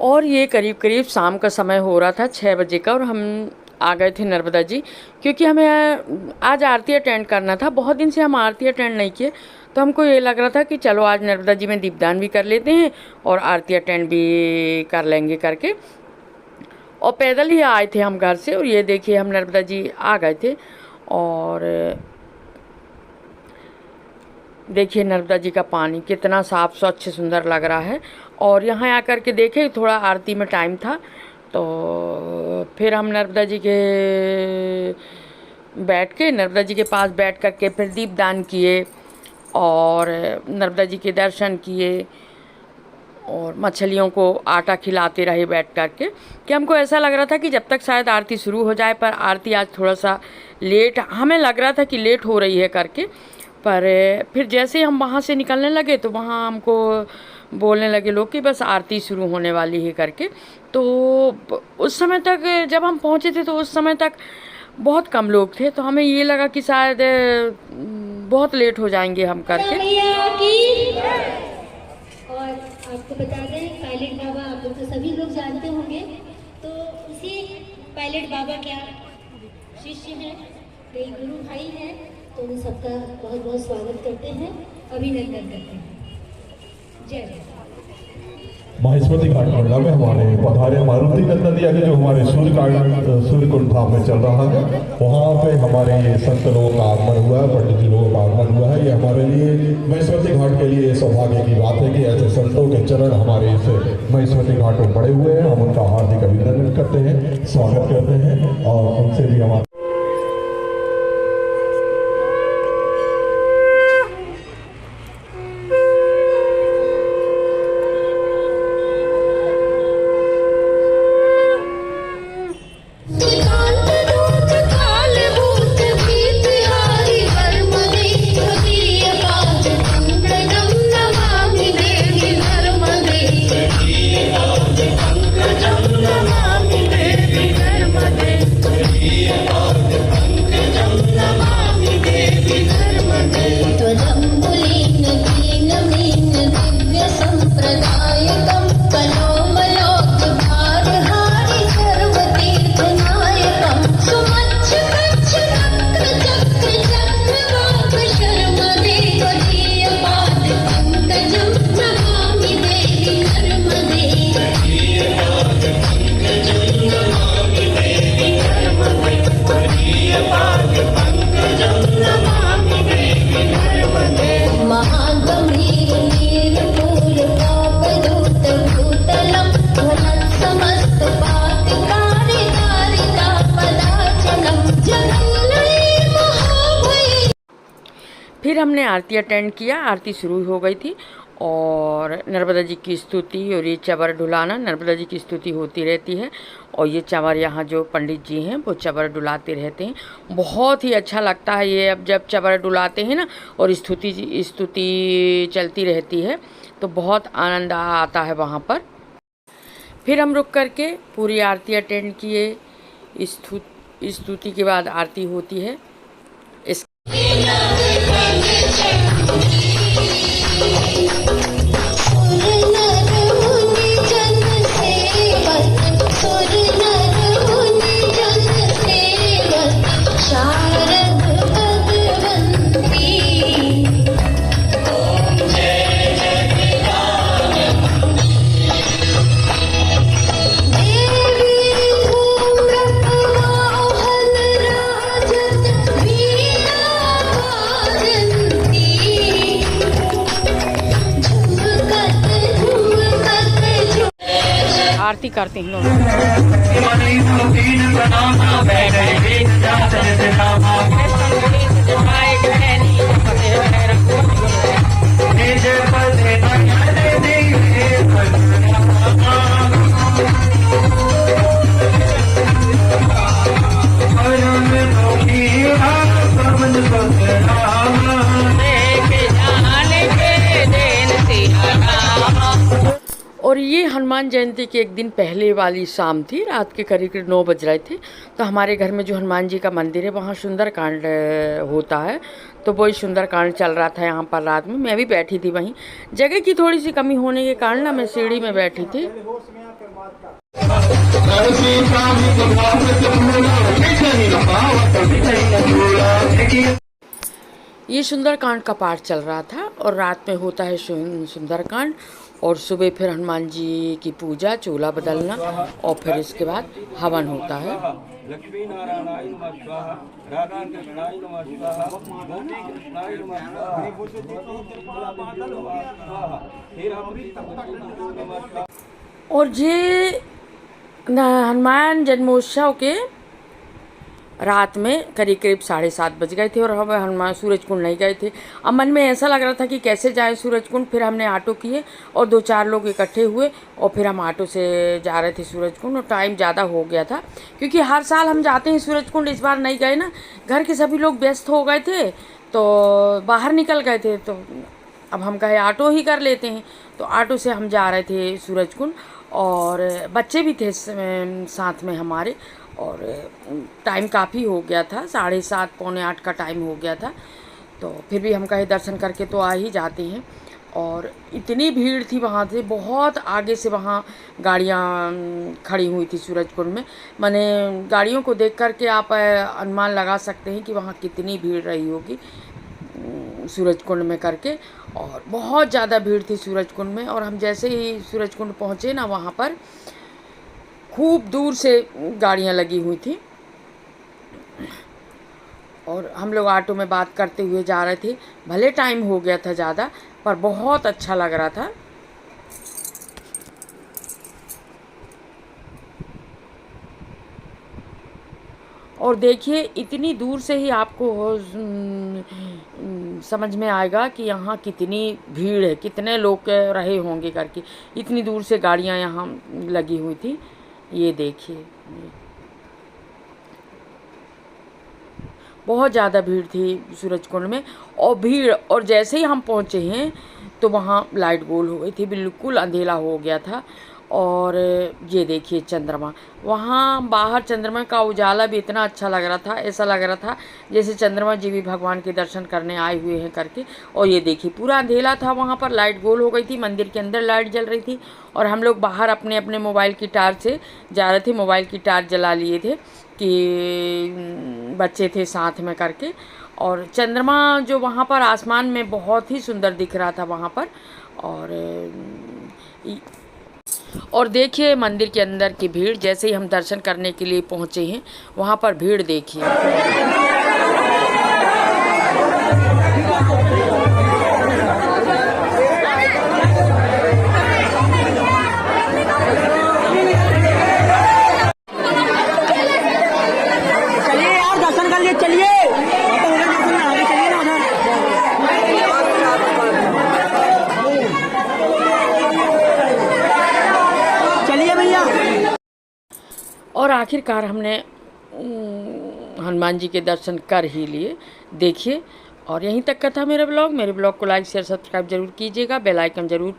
और ये करीब करीब शाम का समय हो रहा था 6 बजे का, और हम आ गए थे नर्मदा जी, क्योंकि हमें आज आरती अटेंड करना था। बहुत दिन से हम आरती अटेंड नहीं किए, तो हमको ये लग रहा था कि चलो आज नर्मदा जी में दीपदान भी कर लेते हैं और आरती अटेंड भी कर लेंगे करके। और पैदल ही आए थे हम घर से, और ये देखिए हम नर्मदा जी आ गए थे। और देखिए नर्मदा जी का पानी कितना साफ़ स्वच्छ सुंदर लग रहा है। और यहाँ आकर के देखे थोड़ा आरती में टाइम था, तो फिर हम नर्मदा जी के नर्मदा जी के पास बैठ कर के फिर दीपदान किए और नर्मदा जी के दर्शन किए और मछलियों को आटा खिलाते रहे बैठ कर के, कि हमको ऐसा लग रहा था कि जब तक शायद आरती शुरू हो जाए, पर आरती आज थोड़ा सा लेट, हमें लग रहा था कि लेट हो रही है करके। पर फिर जैसे हम वहाँ से निकलने लगे तो वहाँ हमको बोलने लगे लोग कि बस आरती शुरू होने वाली है करके। तो उस समय तक जब हम पहुँचे थे तो उस समय तक बहुत कम लोग थे, तो हमें ये लगा कि शायद बहुत लेट हो जाएंगे हम करके। और आपको बता दें पायलट बाबा आप लोग तो सभी लोग जानते होंगे, तो उसी पायलट बाबा क्या शिष्य हैं, मेरे गुरु भाई हैं, तो उन सबका बहुत बहुत स्वागत करते हैं, अभिनंदन करते हैं। जय महेश्वरी घाट मंडला में हमारे पधारे मारुति नंदनिया के जो हमारे सूर्यकुंड धाम में चल रहा है, वहाँ पे हमारे ये संत लोगों का आगमन हुआ है, पंडित जी लोगों का आगमन हुआ है। ये हमारे लिए महेश्वरी घाट के लिए सौभाग्य की बात है कि ऐसे संतों के चरण हमारे इस महेश्वरी घाट में पड़े हुए हैं। हम उनका हार्दिक अभिनंदन करते हैं, स्वागत करते हैं और उनसे भी हमारे फिर हमने आरती अटेंड किया, आरती शुरू हो गई थी और नर्मदा जी की स्तुति और ये चवर डुलाना, नर्मदा जी की स्तुति होती रहती है। और ये चवर यहाँ जो पंडित जी हैं वो चवर डुलाते रहते हैं, बहुत ही अच्छा लगता है ये। अब जब चवर डुलाते हैं ना और स्तुति चलती रहती है तो बहुत आनंद आता है वहाँ पर। फिर हम रुक करके पूरी आरती अटेंड किए। स्तुति के बाद आरती होती है। इस आरती करते हैं लोग। और ये हनुमान जयंती के एक दिन पहले वाली शाम थी, रात के करीब 9 बज रहे थे। तो हमारे घर में जो हनुमान जी का मंदिर है वहाँ सुंदरकांड होता है, तो वही सुंदरकांड चल रहा था यहाँ पर रात में। मैं भी बैठी थी वहीं, जगह की थोड़ी सी कमी होने के कारण ना मैं सीढ़ी में बैठी थी। ये सुंदरकांड का पाठ चल रहा था और रात में होता है सुंदरकांड, और सुबह फिर हनुमान जी की पूजा, चोला बदलना, और फिर इसके बाद हवन होता है। लक्ष्मी नारायणाय नमः स्वाहा, राधा कृष्णाय नमः स्वाहा, गोपी कृष्णाय नमः स्वाहा, नमः स्वाहा। और ये हनुमान जन्मोत्सव के रात में करीब 7:30 बज गए थे और हम हनुमान सूरज कुंड नहीं गए थे। अब मन में ऐसा लग रहा था कि कैसे जाएं सूरज कुंड। फिर हमने ऑटो किए और 2-4 लोग इकट्ठे हुए और फिर हम ऑटो से जा रहे थे सूरज कुंड। और टाइम ज़्यादा हो गया था क्योंकि हर साल हम जाते हैं सूरज कुंड, इस बार नहीं गए ना, घर के सभी लोग व्यस्त हो गए थे तो बाहर निकल गए थे। तो अब हम कहे ऑटो ही कर लेते हैं, तो ऑटो से हम जा रहे थे सूरज कुंड और बच्चे भी थे साथ में हमारे। और टाइम काफ़ी हो गया था, 7:30 पौने 8 का टाइम हो गया था। तो फिर भी हम कहे दर्शन करके तो आ ही जाते हैं। और इतनी भीड़ थी वहाँ से, बहुत आगे से वहाँ गाड़ियाँ खड़ी हुई थी सूरज कुंड में। माने गाड़ियों को देख कर के आप अनुमान लगा सकते हैं कि वहाँ कितनी भीड़ रही होगी सूरज कुंड में करके। और बहुत ज़्यादा भीड़ थी सूरज कुंड में। और हम जैसे ही सूरज कुंड पहुँचे ना, वहाँ पर खूब दूर से गाड़ियाँ लगी हुई थी और हम लोग ऑटो में बात करते हुए जा रहे थे। भले टाइम हो गया था ज़्यादा, पर बहुत अच्छा लग रहा था। और देखिए इतनी दूर से ही आपको समझ में आएगा कि यहाँ कितनी भीड़ है, कितने लोग रहे होंगे करके। इतनी दूर से गाड़ियाँ यहाँ लगी हुई थी। ये देखिए बहुत ज़्यादा भीड़ थी सूरज कुंड में। और जैसे ही हम पहुँचे हैं तो वहाँ लाइट गोल हो गई थी, बिल्कुल अंधेरा हो गया था। और ये देखिए चंद्रमा, वहाँ बाहर चंद्रमा का उजाला भी इतना अच्छा लग रहा था, ऐसा लग रहा था जैसे चंद्रमा जी भी भगवान के दर्शन करने आए हुए हैं करके। और ये देखिए पूरा अंधेरा था, वहाँ पर लाइट गोल हो गई थी, मंदिर के अंदर लाइट जल रही थी और हम लोग बाहर अपने अपने मोबाइल की टार्च से जा रहे थे। मोबाइल की टार्च जला लिए थे कि बच्चे थे साथ में करके। और चंद्रमा जो वहाँ पर आसमान में बहुत ही सुंदर दिख रहा था वहाँ पर। और देखिए मंदिर के अंदर की भीड़, जैसे ही हम दर्शन करने के लिए पहुँचे हैं वहाँ पर भीड़ देखिए। चलिए यार दर्शन कर लिए, चलिए भैया। और आखिरकार हमने हनुमान जी के दर्शन कर ही लिए। देखिए, और यहीं तक का था मेरा ब्लॉग। मेरे ब्लॉग को लाइक शेयर सब्सक्राइब जरूर कीजिएगा, बेल आइकन जरूर